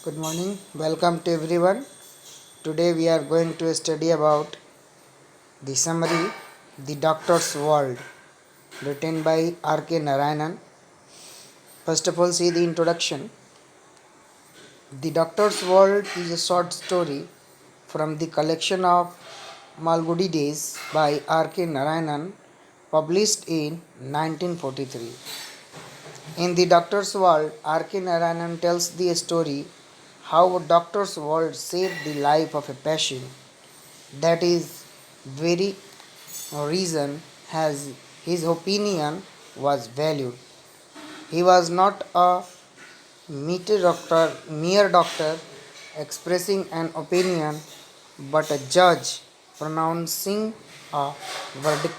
Good morning. Welcome to everyone. Today we are going to study about the summary The Doctor's World written by R.K. Narayanan. First of all, see the introduction. The Doctor's World is a short story from the collection of Malgudi Days by R.K. Narayanan published in 1943. In The Doctor's World, R.K. Narayanan tells the story how a doctor's world saved the life of a patient. That is very reason has his opinion was valued. He was not a mere doctor expressing an opinion, but a judge pronouncing a verdict.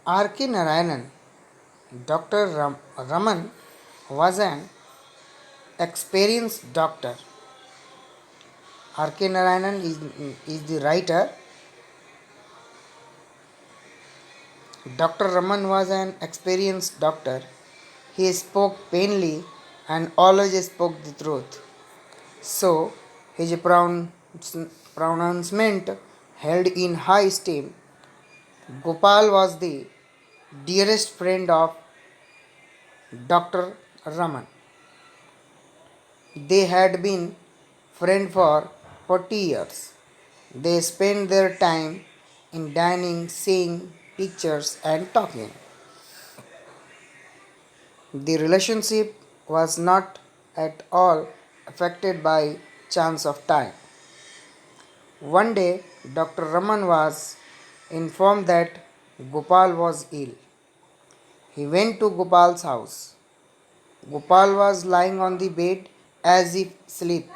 R.K. Narayanan, Dr. Raman was an experienced doctor. R.K. Narayanan is the writer. Dr. Raman was an experienced doctor. He spoke plainly and always spoke the truth. So, his pronouncement held in high esteem. Gopal was the dearest friend of Dr. Raman. They had been friends for 40 years. They spent their time in dining, seeing pictures, and talking. The relationship was not at all affected by chance of time. One day, Dr. Raman was informed that Gopal was ill. He went to Gopal's house. Gopal was lying on the bed as if asleep.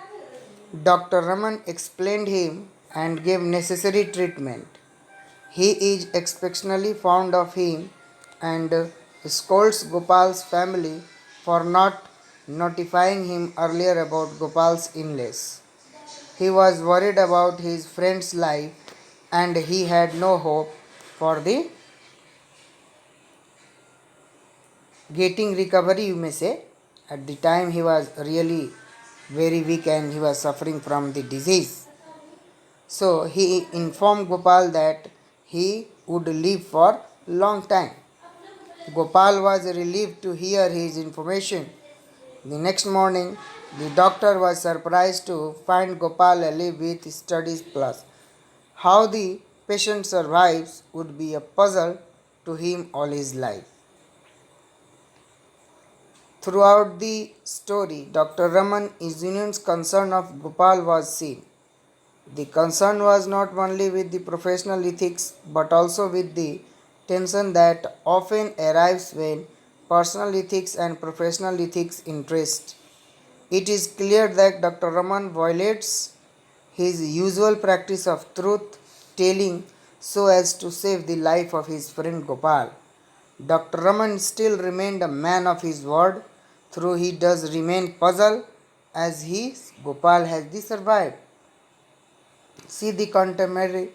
Dr. Raman explained him and gave necessary treatment. He is exceptionally fond of him and scolds Gopal's family for not notifying him earlier about Gopal's illness. He was worried about his friend's life and he had no hope for the getting recovery, you may say. At the time, he was really very weak and he was suffering from the disease. So he informed Gopal that he would live for long time. Gopal was relieved to hear his information. The next morning, the doctor was surprised to find Gopal alive with studies plus. How the patient survives would be a puzzle to him all his life. Throughout the story, Dr. Raman is genuine concern of Gopal was seen. The concern was not only with the professional ethics but also with the tension that often arrives when personal ethics and professional ethics interest. It is clear that Dr. Raman violates his usual practice of truth telling so as to save the life of his friend Gopal. Dr. Raman still remained a man of his word, though he does remain puzzled as Gopal has survived. See the contemporary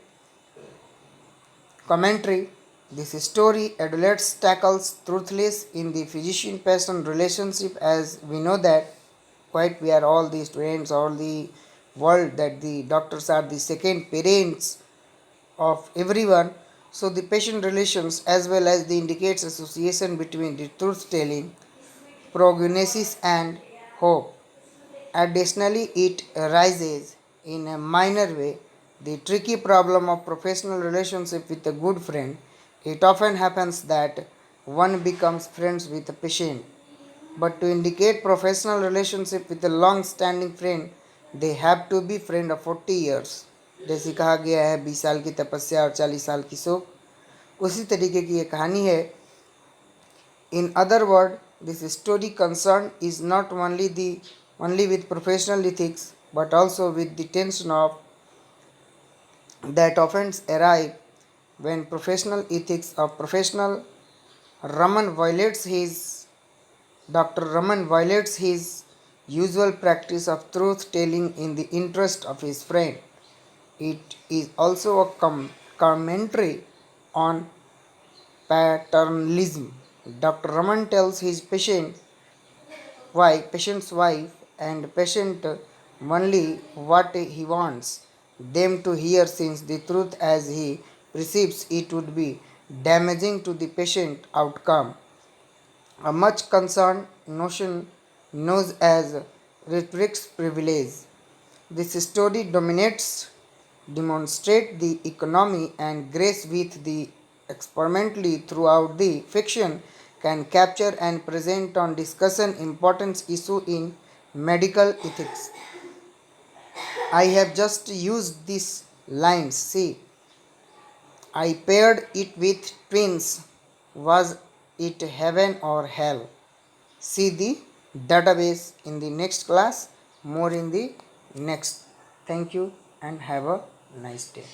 commentary. This story adults tackles truthless in the physician-patient relationship, as we know that quite we are all the students, all the world that the doctors are the second parents of everyone. So the patient relations as well as the indicates association between the truth telling, prognosis and hope. Additionally, it arises in a minor way the tricky problem of professional relationship with a good friend. It often happens that one becomes friends with a patient, but to indicate professional relationship with a long standing friend, they have to be friend of 40 years. जैसे कहा गया है 20 साल की तपस्या और 40 साल की शोक, उसी तरीके की ये कहानी है. In other words, this story concern is not only with professional ethics but also with the tension of that often arrive when professional ethics of professional Raman violates his Dr. Raman violates his usual practice of truth telling in the interest of his friend. It is also a commentary on paternalism, Dr. Raman tells his patient's wife and patient only what he wants them to hear, since the truth as he perceives it would be damaging to the patient outcome. A much concerned notion known as rhetoric's privilege. This story demonstrate the economy and grace with the experimentally throughout the fiction can capture and present on discussion importance issue in medical ethics. I have just used these lines. See, I paired it with twins. Was it heaven or hell? See the database in the next class, more in the next. Thank you and have a nice day.